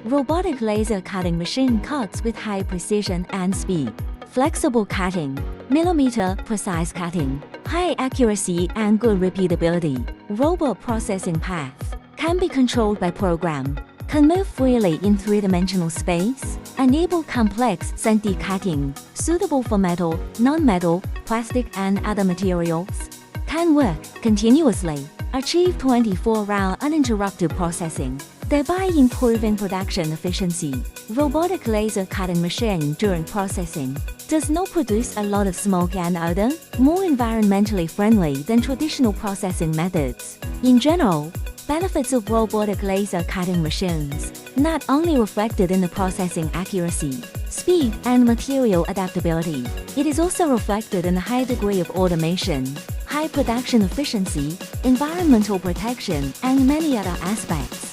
Robotic laser cutting machine cuts with high precision and speed. Flexible cutting, millimeter precise cutting, high accuracy and good repeatability. Robot processing path can be controlled by program, can move freely in three-dimensional space, enable complex 3D cutting, suitable for metal, non-metal, plastic and other materials, can work continuously, achieve 24-hour uninterrupted processing, thereby improving production efficiency. Robotic laser cutting machine during processing does not produce a lot of smoke and odor, more environmentally friendly than traditional processing methods. In general, benefits of robotic laser cutting machines not only reflected in the processing accuracy, speed, and material adaptability, it is also reflected in the high degree of automation, high production efficiency, environmental protection, and many other aspects.